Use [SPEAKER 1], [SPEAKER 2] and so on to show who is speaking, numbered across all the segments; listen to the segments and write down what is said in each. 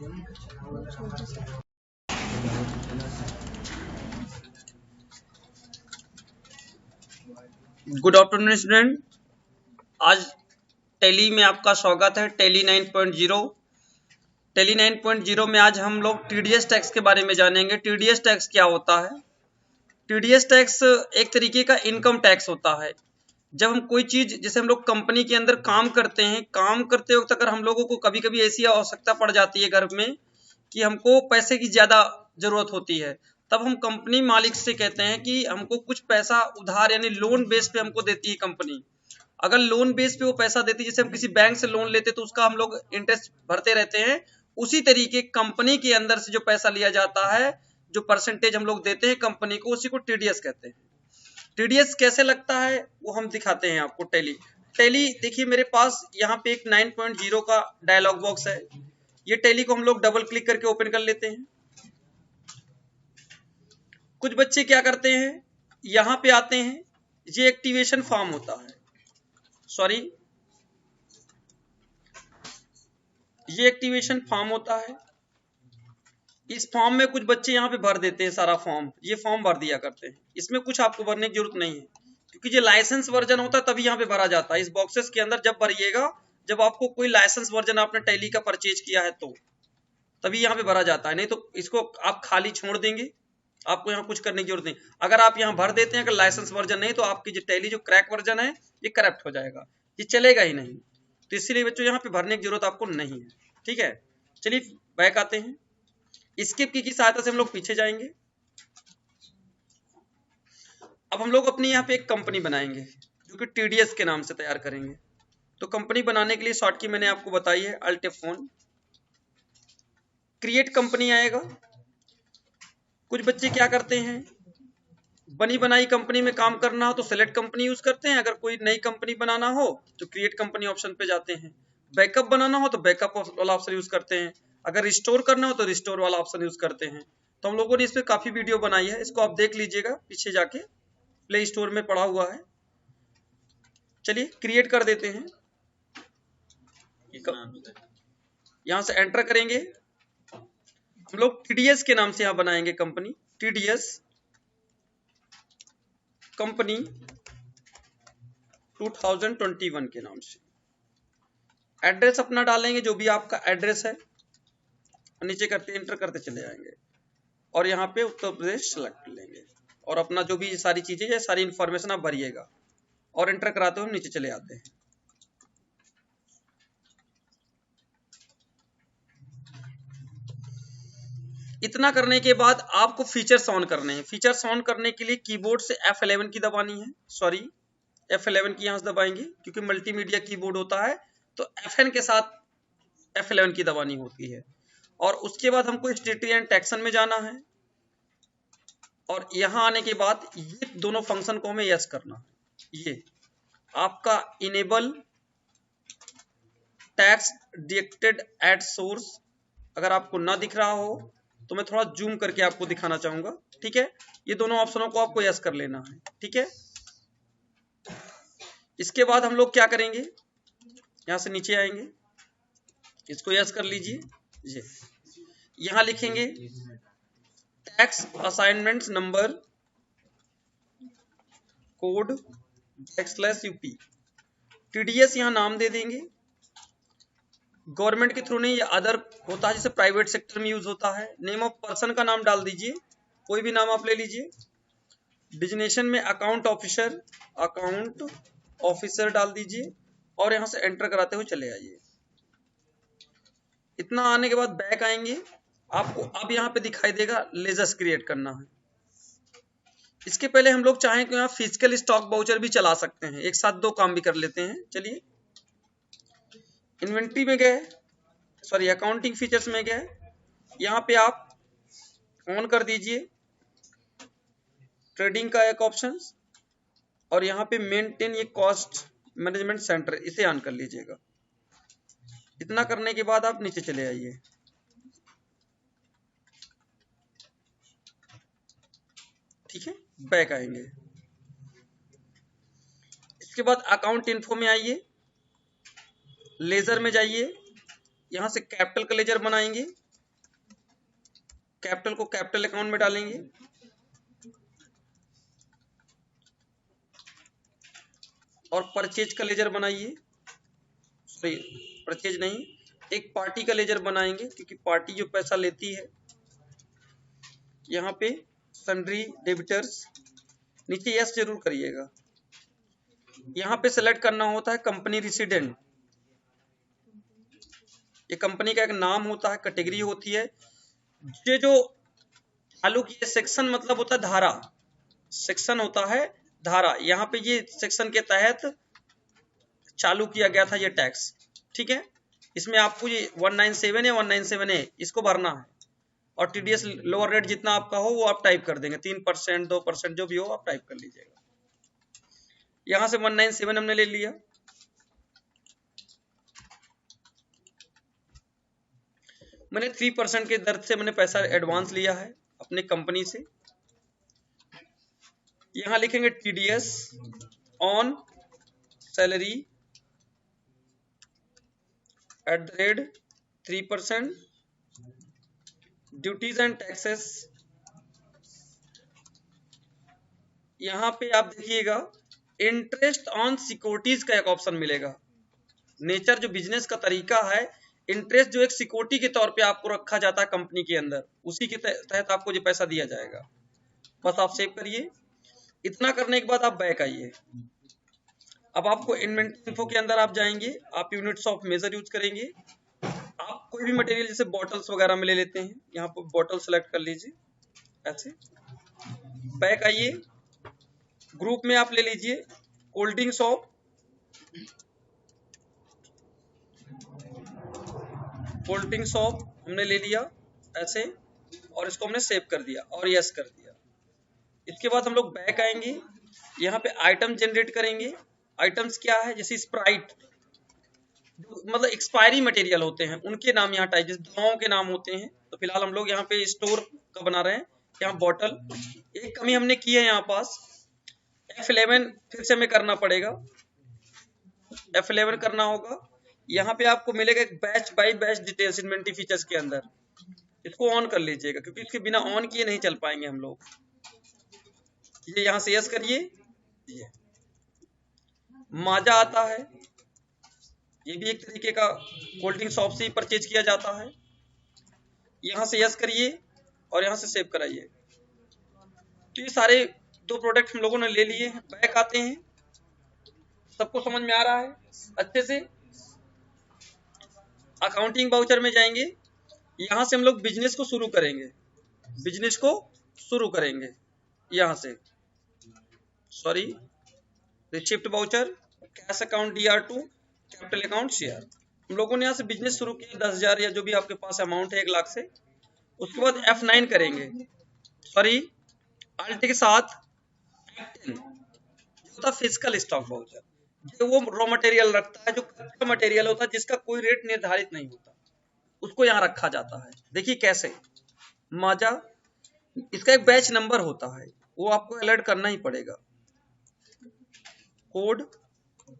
[SPEAKER 1] Good afternoon student. आज tally में आपका स्वागत है। टैली 9.0 में आज हम लोग टीडीएस टैक्स के बारे में जानेंगे। टीडीएस टैक्स क्या होता है? टीडीएस टैक्स एक तरीके का इनकम टैक्स होता है। जब हम कोई चीज, जैसे हम लोग कंपनी के अंदर काम करते हैं, काम करते वक्त अगर हम लोगों को कभी कभी ऐसी आवश्यकता पड़ जाती है घर में कि हमको पैसे की ज्यादा जरूरत होती है, तब हम कंपनी मालिक से कहते हैं कि हमको कुछ पैसा उधार यानी लोन बेस पे हमको देती है कंपनी। अगर लोन बेस पे वो पैसा देती है, जैसे हम किसी बैंक से लोन लेते तो उसका हम लोग इंटरेस्ट भरते रहते हैं, उसी तरीके कंपनी के अंदर से जो पैसा लिया जाता है, जो परसेंटेज हम लोग देते हैं कंपनी को, उसी को टीडीएस कहते हैं। टीडीएस कैसे लगता है वो हम दिखाते हैं आपको। टैली देखिए मेरे पास यहाँ पे एक 9.0 का डायलॉग बॉक्स है। ये टैली को हम लोग डबल क्लिक करके ओपन कर लेते हैं। कुछ बच्चे क्या करते हैं, यहां पे आते हैं, ये एक्टिवेशन फॉर्म होता है, सॉरी ये एक्टिवेशन फॉर्म होता है। इस फॉर्म में कुछ बच्चे यहाँ पे भर देते हैं सारा फॉर्म, ये फॉर्म भर दिया करते हैं। इसमें कुछ आपको भरने की जरूरत नहीं है, क्योंकि ये लाइसेंस वर्जन होता है तभी यहाँ पे भरा जाता है। इस बॉक्सेस के अंदर जब भरिएगा, जब आपको कोई लाइसेंस वर्जन आपने टैली का परचेज किया है तो तभी यहाँ पे भरा जाता है, नहीं तो इसको आप खाली छोड़ देंगे, आपको यहाँ कुछ करने की जरूरत नहीं। अगर आप यहाँ भर देते हैं अगर लाइसेंस वर्जन नहीं, तो आपकी जो टैली जो क्रैक वर्जन है ये करप्ट हो जाएगा, ये चलेगा ही नहीं। तो इसीलिए बच्चों यहाँ पे भरने की जरूरत आपको नहीं है। ठीक है, चलिए बैक आते हैं। स्किप की सहायता से हम लोग पीछे जाएंगे। अब हम लोग अपनी यहाँ पे एक कंपनी बनाएंगे जो कि टीडीएस के नाम से तैयार करेंगे। तो कंपनी बनाने के लिए शॉर्ट की मैंने आपको बताई है, अल्ट F4, क्रिएट कंपनी आएगा। कुछ बच्चे क्या करते हैं, बनी बनाई कंपनी में काम करना हो तो सेलेक्ट कंपनी यूज करते हैं, अगर कोई नई कंपनी बनाना हो तो क्रिएट कंपनी ऑप्शन पे जाते हैं, बैकअप बनाना हो तो बैकअप वाला ऑप्शन यूज करते हैं, अगर रिस्टोर करना हो तो रिस्टोर वाला ऑप्शन यूज करते हैं। तो हम लोगों ने इस पे काफी वीडियो बनाई है, इसको आप देख लीजिएगा पीछे जाके, प्ले स्टोर में पड़ा हुआ है। चलिए क्रिएट कर देते हैं, यहां से एंटर करेंगे। हम लोग टीडीएस के नाम से यहां बनाएंगे कंपनी, टीडीएस कंपनी 2021 के नाम से। एड्रेस अपना डालेंगे, जो भी आपका एड्रेस है, नीचे करते एंटर करते चले जाएंगे और यहाँ पे उत्तर प्रदेश सेलेक्ट लेंगे और अपना जो भी सारी चीजें है, सारी इंफॉर्मेशन आप भरिएगा और एंटर कराते हुए नीचे चले आते हैं। इतना करने के बाद आपको फीचर्स ऑन करने हैं। फीचर्स ऑन करने के लिए कीबोर्ड से F11 की दबानी है, सॉरी F11 की यहां से दबाएंगे, क्योंकि मल्टीमीडिया कीबोर्ड होता है तो FN के साथ F11 की दबानी होती है। और उसके बाद हमको स्टेटरी एंड टैक्सन में जाना है और यहां आने के बाद ये दोनों फंक्शन को हमें यस करना है। ये आपका enable tax deducted at source, अगर आपको ना दिख रहा हो तो मैं थोड़ा जूम करके आपको दिखाना चाहूंगा। ठीक है, ये दोनों ऑप्शनों को आपको यस कर लेना है। ठीक है, इसके बाद हम लोग क्या करेंगे, यहां से नीचे आएंगे, इसको यस कर लीजिए। ये यहां लिखेंगे tax assignment number code /UP, TDS यहां नाम दे देंगे। गवर्नमेंट के थ्रू नहीं, ये अदर होता है, जैसे प्राइवेट सेक्टर में यूज होता है। नेम ऑफ पर्सन का नाम डाल दीजिए, कोई भी नाम आप ले लीजिए। डिजिग्नेशन में अकाउंट ऑफिसर डाल दीजिए और यहां से एंटर कराते हुए चले आइए। इतना आने के बाद बैक आएंगे, आपको अब यहाँ पे दिखाई देगा लेजर्स क्रिएट करना है। इसके पहले हम लोग चाहें तो यहाँ फिजिकल स्टॉक वाउचर भी चला सकते हैं, एक साथ दो काम भी कर लेते हैं। चलिए इन्वेंट्री में गए, सॉरी अकाउंटिंग फीचर्स में गए, यहाँ पे आप ऑन कर दीजिए ट्रेडिंग का एक ऑप्शन और यहाँ पे मेंटेन ये कॉस्ट मैनेजमेंट सेंटर, इसे ऑन कर लीजिएगा। इतना करने के बाद आप नीचे चले आइए। ठीक है, बैक आएंगे। इसके बाद अकाउंट इन्फो में आइए, लेजर में जाइए, यहां से कैपिटल का लेजर बनाएंगे कैपिटल को कैपिटल अकाउंट में डालेंगे, और परचेज का लेजर बनाइए, सॉरी परचेज नहीं, एक पार्टी का लेजर बनाएंगे क्योंकि पार्टी जो पैसा लेती है। यहाँ पे सन्ड्री डेबिटर्स, नीचे यस जरूर करिएगा। यहाँ पे सेलेक्ट करना होता है कंपनी रेसिडेंट, ये कंपनी का एक नाम होता है, कैटेगरी होती है। ये जो चालू किए सेक्शन मतलब होता है धारा, सेक्शन होता है धारा। यहाँ पे ये सेक्शन के तहत चालू किया गया था ये टैक्स, ठीक है। इसमें आपको ये 197 या 197A इसको भरना है, और टीडीएस लोअर रेट जितना आपका हो वो आप टाइप कर देंगे, 3% 2% जो भी हो आप टाइप कर लीजिएगा। यहाँ से 197 हमने ले लिया। मैंने 3% के दर से मैंने पैसा एडवांस लिया है अपने कंपनी से। यहाँ लिखेंगे TDS on salary @3%, duties and taxes. यहाँ पे आप देखिएगा इंटरेस्ट ऑन सिक्योरिटीज का एक ऑप्शन मिलेगा। नेचर जो बिजनेस का तरीका है, इंटरेस्ट जो एक सिक्योरिटी के तौर पे आपको रखा जाता है कंपनी के अंदर, उसी के तहत आपको जो पैसा दिया जाएगा। बस आप सेव करिए। इतना करने के बाद आप बैक आइए। अब आपको इन्वेंटरी इन्फो के अंदर आप जाएंगे, आप यूनिट्स ऑफ मेजर यूज करेंगे। आप कोई भी मटेरियल जैसे बॉटल्स वगैरह में ले लेते हैं, यहाँ पर बॉटल सेलेक्ट कर लीजिए ऐसे। बैक आइए, ग्रुप में आप ले लीजिए cold drinks of, cold drinks of हमने ले लिया ऐसे, और इसको हमने सेव कर दिया और यस कर दिया। इसके बाद हम लोग बैक आएंगे, यहाँ पे आइटम जनरेट करेंगे। आइटम्स क्या है, जैसे स्प्राइट, मतलब एक्सपायरी मटेरियल होते हैं उनके नाम यहाँ टाइप, जैसे दवाओं के नाम होते हैं। तो फिलहाल हम लोग यहाँ पे स्टोर का बना रहे हैं। यहाँ बॉटल, एक कमी हमने की है यहाँ पास, F11 फिर से हमें करना पड़ेगा, F11 करना होगा। यहाँ पे आपको मिलेगा एक batch by batch details inventory features के अंदर, इसको ऑन कर लीजिएगा क्योंकि इसके बिना ऑन किए नहीं चल पाएंगे हम लोग। ये यहाँ से यस करिए। ये माजा आता है, ये भी एक तरीके का कोल्ड ड्रिंक शॉप से ही परचेज किया जाता है। यहाँ से यस करिए और यहाँ से सेव कराइए। तो ये सारे 2 प्रोडक्ट हम लोगों ने ले लिए हैं। बैक आते हैं, सबको समझ में आ रहा है अच्छे से। अकाउंटिंग वाउचर में जाएंगे, यहाँ से हम लोग बिजनेस को शुरू करेंगे, बिजनेस को शुरू करेंगे यहाँ से। Sorry, receipt voucher, cash account DR2, capital account share. हम लोगों ने यहाँ से बिजनेस शुरू किया 10,000 या जो भी आपके पास अमाउंट है 1 लाख से। उसके बाद F9 करेंगे, सॉरी अल्ट के साथ F10 होता फिजिकल स्टॉक वाउचर, जो वो रॉ मटेरियल रखता है, जो कच्चा मटेरियल होता है जिसका कोई रेट निर्धारित नहीं होता, उसको यहाँ रखा जाता है। देखिए कैसे, माजा, इसका एक बैच नंबर होता है, वो आपको अलर्ट करना ही पड़ेगा। कोड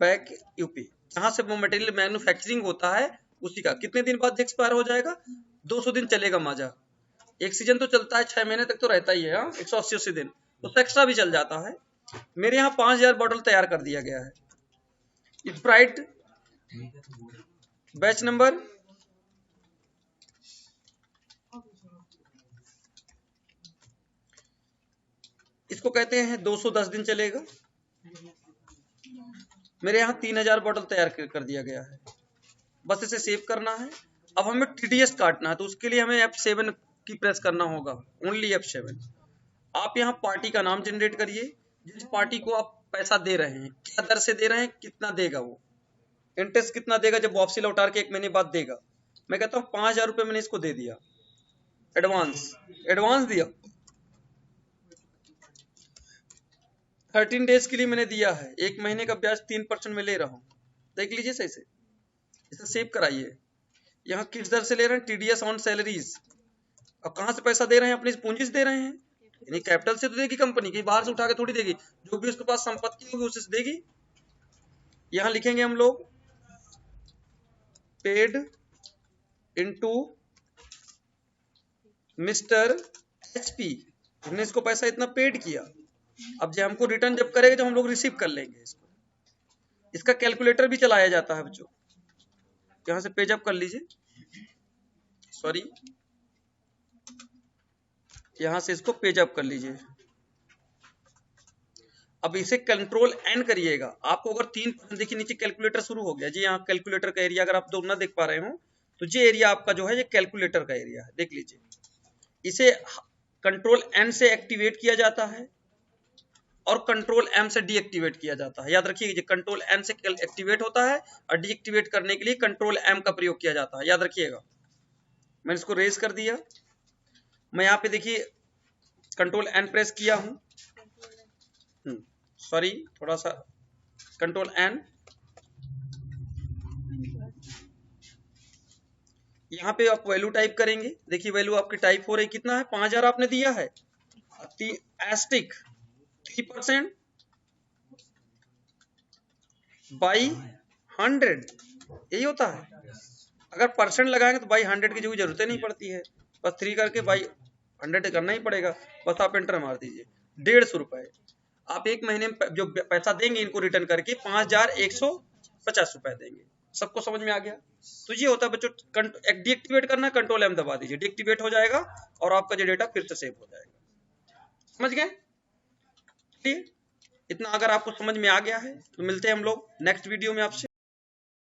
[SPEAKER 1] बैक यूपी, जहां से वो मटेरियल मैन्युफैक्चरिंग होता है उसी का। कितने दिन बाद एक्सपायर हो जाएगा, 200 दिन चलेगा माजा। एक सीजन तो चलता है, 6 महीने तक तो रहता ही है, 180 दिन, उससे एक्स्ट्रा भी चल जाता है। मेरे यहाँ 5000 बॉटल तैयार कर दिया गया है। स्प्राइट बैच नंबर, इसको कहते हैं 210 दिन चलेगा। मेरे यहाँ 3000 बॉटल तैयार कर दिया गया है। बस इसे सेव करना है। अब हमें टीडीएस काटना है, तो उसके लिए हमें F7 की प्रेस करना होगा, ओनली F7। आप यहाँ पार्टी का नाम जनरेट करिए, जिस पार्टी को आप पैसा दे रहे हैं, क्या दर से दे रहे हैं, कितना देगा वो, इंटरेस्ट कितना देगा जब वापसी लौटा के 1 महीने बाद देगा। मैं कहता हूँ 5000 रुपये मैंने इसको दे दिया, एडवांस दिया। 13 डेज के लिए मैंने दिया है, 1 महीने का ब्याज 3% में ले रहा हूँ। देख लीजिए सही से, इसे सेव कराइए। यहाँ किस दर से ले रहे हैं, टीडीएस ऑन सैलरीज। अब कहाँ से पैसा दे रहे हैं, अपनी पूंजी से दे रहे हैं, यानी कैपिटल से तो देगी कंपनी की, बाहर से उठा के थोड़ी देगी। जो भी उसके पास संपत्ति होगी उसे देगी। यहाँ लिखेंगे हम लोग पेड इनटू मिस्टर HP, हमने इसको पैसा इतना पेड किया। अब जब हमको रिटर्न जब करेगा, जब हम लोग रिसीव कर लेंगे इसको, इसका कैलकुलेटर भी चलाया जाता है बच्चों। यहां से पेज अप कर लीजिए, सॉरी यहां से इसको पेज अप कर लीजिए। अब इसे कंट्रोल एन करिएगा। आपको अगर 3, देखिए नीचे कैलकुलेटर शुरू हो गया जी। यहाँ कैलकुलेटर का एरिया अगर आप दो ना देख पा रहे हो तो ये एरिया आपका जो है ये कैलकुलेटर का एरिया है, देख लीजिए। इसे कंट्रोल एन से एक्टिवेट किया जाता है और कंट्रोल एम से डीएक्टिवेट किया जाता है। याद रखिए, कंट्रोल एन से एक्टिवेट होता है और डीएक्टिवेट करने के लिए कंट्रोल एम का प्रयोग किया जाता है, याद रखिएगा। मैंने इसको रेज कर दिया। मैं यहाँ पे देखिए कंट्रोल एन प्रेस किया हूं, सॉरी थोड़ा सा, कंट्रोल एन। यहाँ पे आप वैल्यू टाइप करेंगे। देखिए वैल्यू आपकी टाइप हो रही, कितना है, 5000 आपने दिया है। एस्टिक 3% बाई 100, यही होता है। अगर परसेंट लगाएंगे तो बाई 100 की जरूरत नहीं पड़ती है, बस 3 करके बाई 100 करना ही पड़ेगा। बस आप एंटर मार दीजिए। 150 रुपए आप एक महीने में जो पैसा देंगे इनको रिटर्न करके 5150 रुपए देंगे। सबको समझ में आ गया? तो ये होता है बच्चों, डीएक्टिवेट करना, कंट्रोल एम दबा दीजिए, डीएक्टिवेट हो जाएगा और आपका जो डेटा फिर से सेव हो जाएगा। समझ गए? चलिए इतना अगर आपको समझ में आ गया है तो मिलते हैं हम लोग नेक्स्ट वीडियो में आपसे।